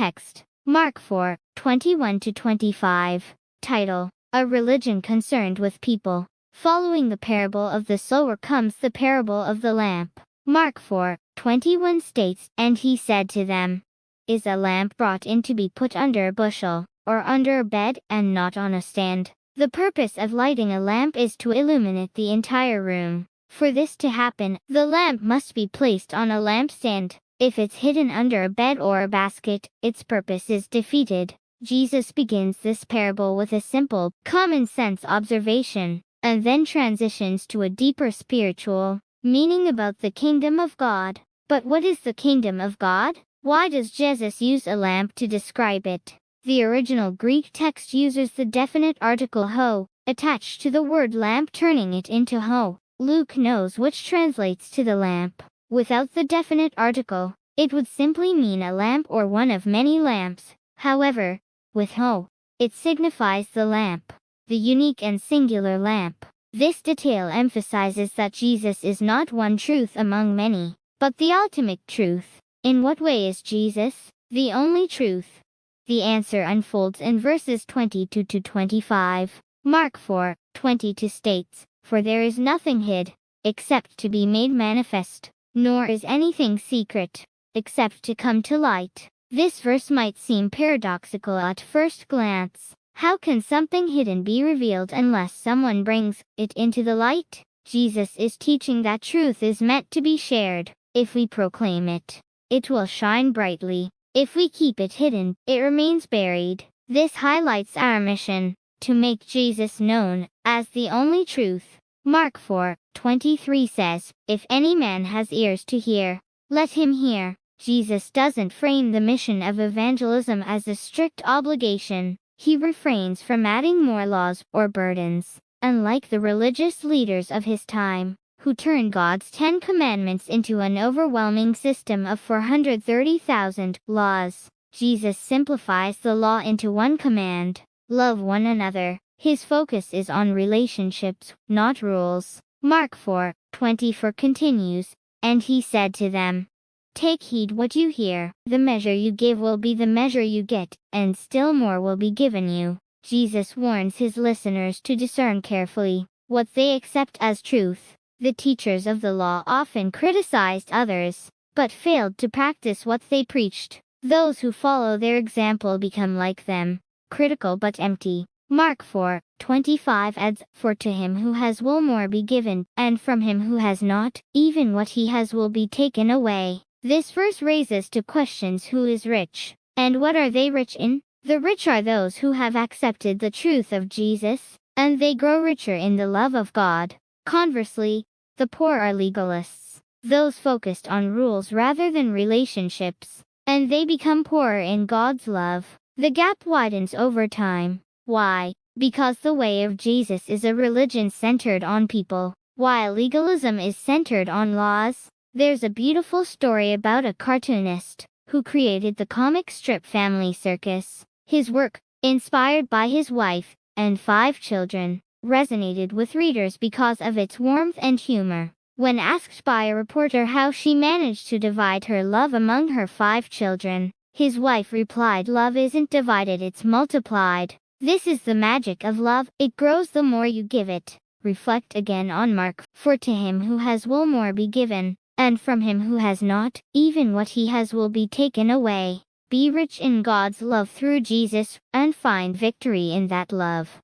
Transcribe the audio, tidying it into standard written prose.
text. Mark 4:21-25. Title: A religion concerned with people. Following the parable of the sower comes the parable of the lamp. Mark 4:21 states, "And he said to them, Is a lamp brought in to be put under a bushel, or under a bed, and not on a stand? The purpose of lighting a lamp is to illuminate the entire room. For this to happen, the lamp must be placed on a lampstand. If it's hidden under a bed or a basket, its purpose is defeated." Jesus begins this parable with a simple, common-sense observation, and then transitions to a deeper spiritual meaning about the kingdom of God. But what is the kingdom of God? Why does Jesus use a lamp to describe it? The original Greek text uses the definite article ho, attached to the word lamp, turning it into ho. Luke knows which translates to the lamp. Without the definite article, it would simply mean a lamp or one of many lamps. However, with ho, it signifies the lamp, the unique and singular lamp. This detail emphasizes that Jesus is not one truth among many, but the ultimate truth. In what way is Jesus the only truth? The answer unfolds in verses 22-25. Mark 4:22 states, "For there is nothing hid, except to be made manifest, nor is anything secret, except to come to light." This verse might seem paradoxical at first glance. How can something hidden be revealed unless someone brings it into the light? Jesus is teaching that truth is meant to be shared. If we proclaim it, it will shine brightly. If we keep it hidden, it remains buried. This highlights our mission, to make Jesus known as the only truth. Mark 4:23 says, "If any man has ears to hear, let him hear." Jesus doesn't frame the mission of evangelism as a strict obligation. He refrains from adding more laws or burdens. Unlike the religious leaders of his time, who turned God's 10 Commandments into an overwhelming system of 430,000 laws, Jesus simplifies the law into one command: love one another. His focus is on relationships, not rules. Mark 4:24 continues, "And he said to them, Take heed what you hear. The measure you give will be the measure you get, and still more will be given you." Jesus warns his listeners to discern carefully what they accept as truth. The teachers of the law often criticized others, but failed to practice what they preached. Those who follow their example become like them, critical but empty. Mark 4:25 adds, "For to him who has will more be given, and from him who has not, even what he has will be taken away." This verse raises two questions: who is rich, and what are they rich in? The rich are those who have accepted the truth of Jesus, and they grow richer in the love of God. Conversely, the poor are legalists, those focused on rules rather than relationships, and they become poorer in God's love. The gap widens over time. Why? Because the way of Jesus is a religion centered on people, while legalism is centered on laws. There's a beautiful story about a cartoonist who created the comic strip Family Circus. His work, inspired by his wife and 5 children, resonated with readers because of its warmth and humor. When asked by a reporter how she managed to divide her love among her 5 children, his wife replied, "Love isn't divided, it's multiplied." This is the magic of love, it grows the more you give it. Reflect again on Mark, "For to him who has will more be given, and from him who has not, even what he has will be taken away." Be rich in God's love through Jesus, and find victory in that love.